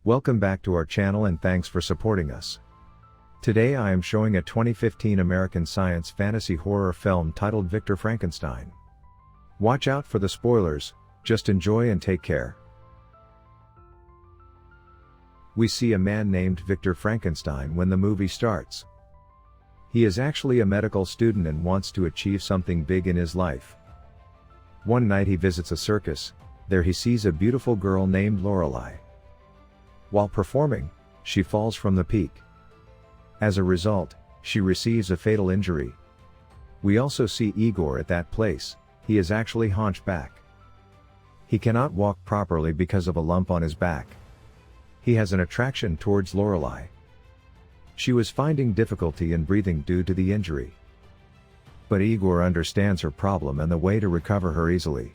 Welcome back to our channel and thanks for supporting us. Today I am showing a 2015 American science fantasy horror film titled Victor Frankenstein. Watch out for the spoilers, just enjoy and take care. We see a man named Victor Frankenstein when the movie starts. He is actually a medical student and wants to achieve something big in his life. One night he visits a circus. There he sees a beautiful girl named Lorelei. While performing, she falls from the peak. As a result, she receives a fatal injury. We also see Igor at that place. He is actually hunchback. He cannot walk properly because of a lump on his back. He has an attraction towards Lorelei. She was finding difficulty in breathing due to the injury. But Igor understands her problem and the way to recover her easily.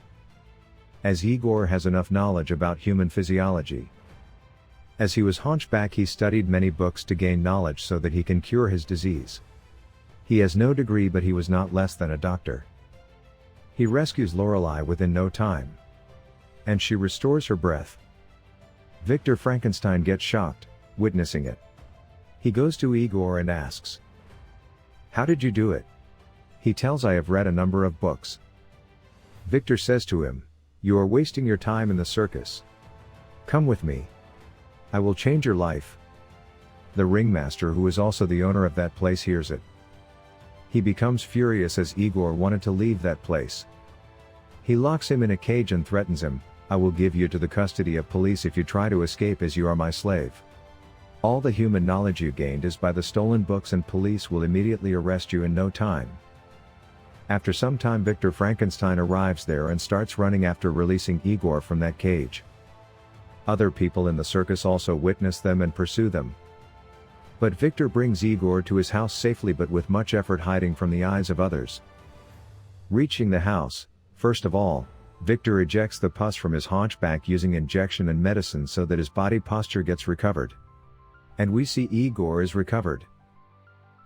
As Igor has enough knowledge about human physiology. As he was hunchback, he studied many books to gain knowledge so that he can cure his disease. He has no degree, but he was not less than a doctor. He rescues Lorelei within no time. And she restores her breath. Victor Frankenstein gets shocked, witnessing it. He goes to Igor and asks, "How did you do it?" He tells, "I have read a number of books." Victor says to him, "You are wasting your time in the circus. Come with me. I will change your life." The ringmaster, who is also the owner of that place, hears it. He becomes furious as Igor wanted to leave that place. He locks him in a cage and threatens him, "I will give you to the custody of police if you try to escape, as you are my slave. All the human knowledge you gained is by the stolen books, and police will immediately arrest you in no time." After some time, Victor Frankenstein arrives there and starts running after releasing Igor from that cage. Other people in the circus also witness them and pursue them. But Victor brings Igor to his house safely, but with much effort, hiding from the eyes of others. Reaching the house, first of all, Victor ejects the pus from his hunchback using injection and medicine so that his body posture gets recovered. And we see Igor is recovered.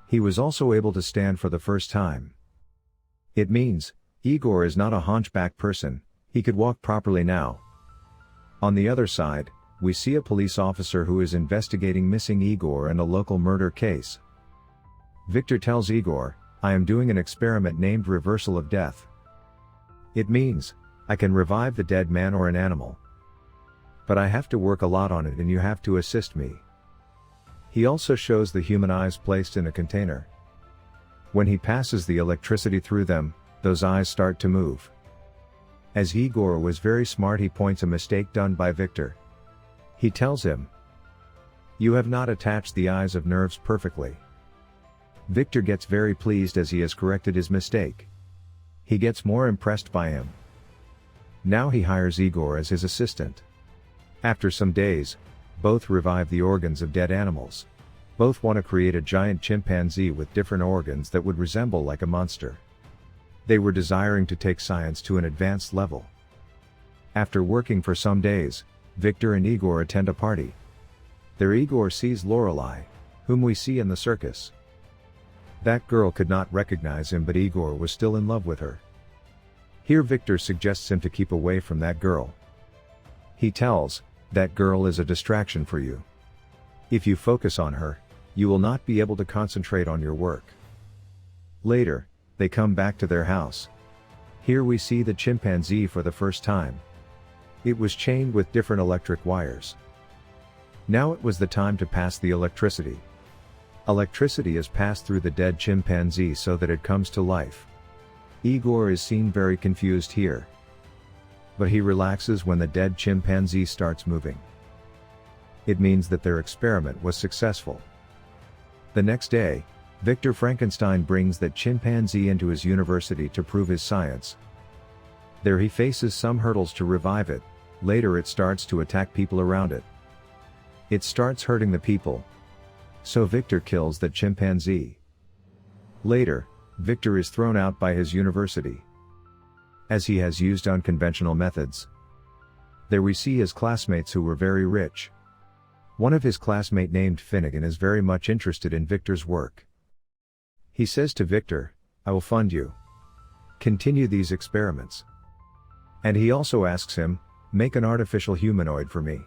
He was also able to stand for the first time. It means, Igor is not a hunchback person, he could walk properly now. On the other side, we see a police officer who is investigating missing Igor and a local murder case. Victor tells Igor, "I am doing an experiment named reversal of death. It means, I can revive the dead man or an animal. But I have to work a lot on it and you have to assist me." He also shows the human eyes placed in a container. When he passes the electricity through them, those eyes start to move. As Igor was very smart, he points a mistake done by Victor. He tells him, "You have not attached the eyes of nerves perfectly." Victor gets very pleased as he has corrected his mistake. He gets more impressed by him. Now he hires Igor as his assistant. After some days, both revive the organs of dead animals. Both want to create a giant chimpanzee with different organs that would resemble like a monster. They were desiring to take science to an advanced level. After working for some days, Victor and Igor attend a party. There Igor sees Lorelei, whom we see in the circus. That girl could not recognize him, but Igor was still in love with her. Here Victor suggests him to keep away from that girl. He tells, "That girl is a distraction for you. If you focus on her, you will not be able to concentrate on your work." Later, they come back to their house. Here we see the chimpanzee for the first time. It was chained with different electric wires. Now it was the time to pass the electricity. Electricity is passed through the dead chimpanzee so that it comes to life. Igor is seen very confused here. But he relaxes when the dead chimpanzee starts moving. It means that their experiment was successful. The next day, Victor Frankenstein brings that chimpanzee into his university to prove his science. There he faces some hurdles to revive it. Later it starts to attack people around it. It starts hurting the people. So Victor kills that chimpanzee. Later, Victor is thrown out by his university, as he has used unconventional methods. There we see his classmates who were very rich. One of his classmate named Finnegan is very much interested in Victor's work. He says to Victor, "I will fund you. Continue these experiments." And he also asks him, "Make an artificial humanoid for me."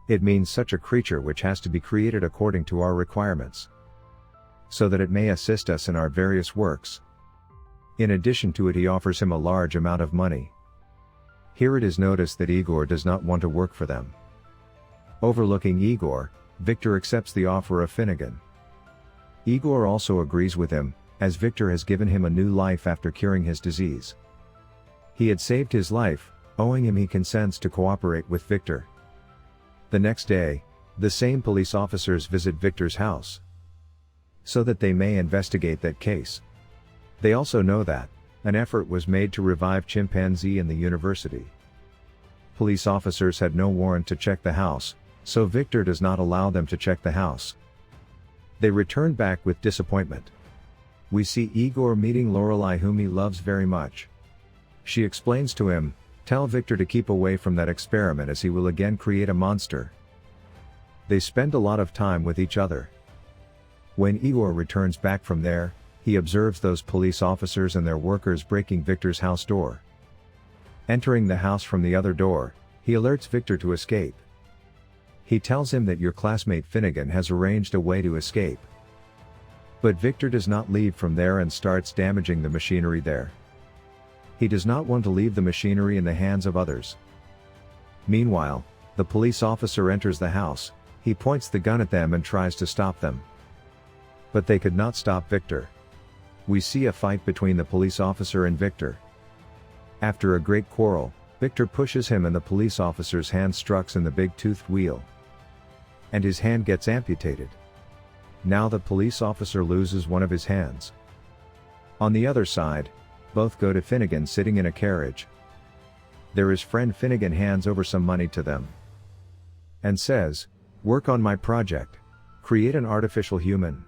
It means such a creature which has to be created according to our requirements, so that it may assist us in our various works. In addition to it, he offers him a large amount of money. Here it is noticed that Igor does not want to work for them. Overlooking Igor, Victor accepts the offer of Finnegan. Igor also agrees with him, as Victor has given him a new life after curing his disease. He had saved his life, owing him he consents to cooperate with Victor. The next day, the same police officers visit Victor's house, so that they may investigate that case. They also know that an effort was made to revive chimpanzee in the university. Police officers had no warrant to check the house, so Victor does not allow them to check the house. They return back with disappointment. We see Igor meeting Lorelei, whom he loves very much. She explains to him, "Tell Victor to keep away from that experiment as he will again create a monster." They spend a lot of time with each other. When Igor returns back from there, he observes those police officers and their workers breaking Victor's house door. Entering the house from the other door, he alerts Victor to escape. He tells him that your classmate Finnegan has arranged a way to escape. But Victor does not leave from there and starts damaging the machinery there. He does not want to leave the machinery in the hands of others. Meanwhile, the police officer enters the house, he points the gun at them and tries to stop them. But they could not stop Victor. We see a fight between the police officer and Victor. After a great quarrel, Victor pushes him and the police officer's hand struck in the big-toothed wheel, and his hand gets amputated. Now the police officer loses one of his hands. On the other side, both go to Finnegan sitting in a carriage. There his friend Finnegan hands over some money to them, and says, "Work on my project. Create an artificial human.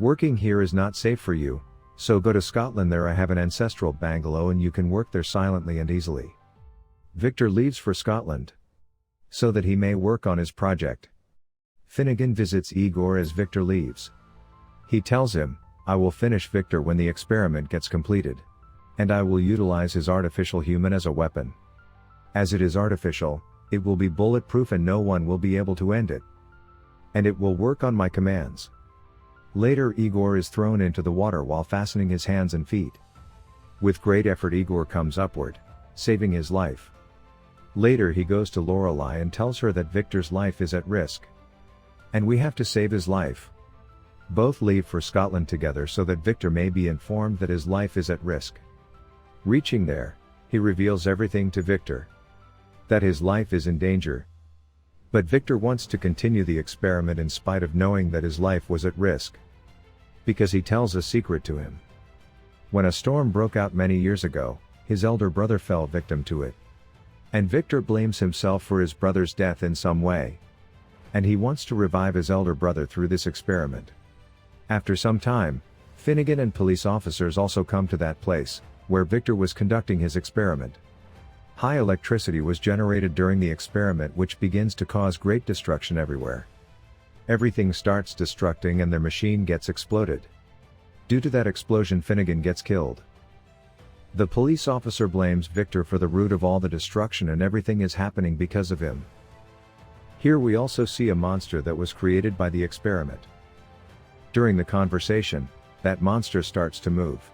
Working here is not safe for you, so go to Scotland. There I have an ancestral bungalow and you can work there silently and easily." Victor leaves for Scotland, so that he may work on his project. Finnegan visits Igor as Victor leaves. He tells him, "I will finish Victor when the experiment gets completed. And I will utilize his artificial human as a weapon. As it is artificial, it will be bulletproof and no one will be able to end it. And it will work on my commands." Later Igor is thrown into the water while fastening his hands and feet. With great effort Igor comes upward, saving his life. Later he goes to Lorelei and tells her that Victor's life is at risk, and we have to save his life. Both leave for Scotland together so that Victor may be informed that his life is at risk. Reaching there, he reveals everything to Victor, that his life is in danger. But Victor wants to continue the experiment in spite of knowing that his life was at risk, because he tells a secret to him. When a storm broke out many years ago, his elder brother fell victim to it. And Victor blames himself for his brother's death in some way, and he wants to revive his elder brother through this experiment. After some time, Finnegan and police officers also come to that place, where Victor was conducting his experiment. High electricity was generated during the experiment, which begins to cause great destruction everywhere. Everything starts destructing and their machine gets exploded. Due to that explosion Finnegan gets killed. The police officer blames Victor for the root of all the destruction and everything is happening because of him. Here we also see a monster that was created by the experiment. During the conversation, that monster starts to move.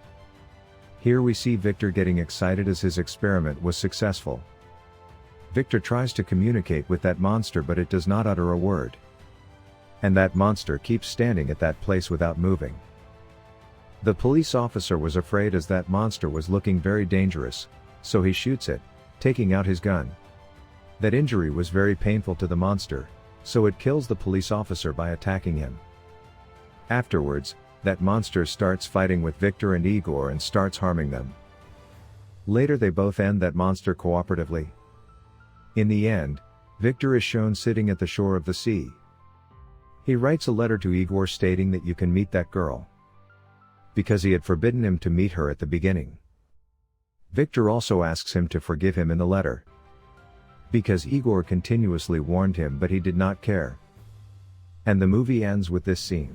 Here we see Victor getting excited as his experiment was successful. Victor tries to communicate with that monster but it does not utter a word. And that monster keeps standing at that place without moving. The police officer was afraid as that monster was looking very dangerous, so he shoots it, taking out his gun. That injury was very painful to the monster, so it kills the police officer by attacking him. Afterwards, that monster starts fighting with Victor and Igor and starts harming them. Later they both end that monster cooperatively. In the end, Victor is shown sitting at the shore of the sea. He writes a letter to Igor stating that you can meet that girl, because he had forbidden him to meet her at the beginning. Victor also asks him to forgive him in the letter, because Igor continuously warned him but he did not care. And the movie ends with this scene.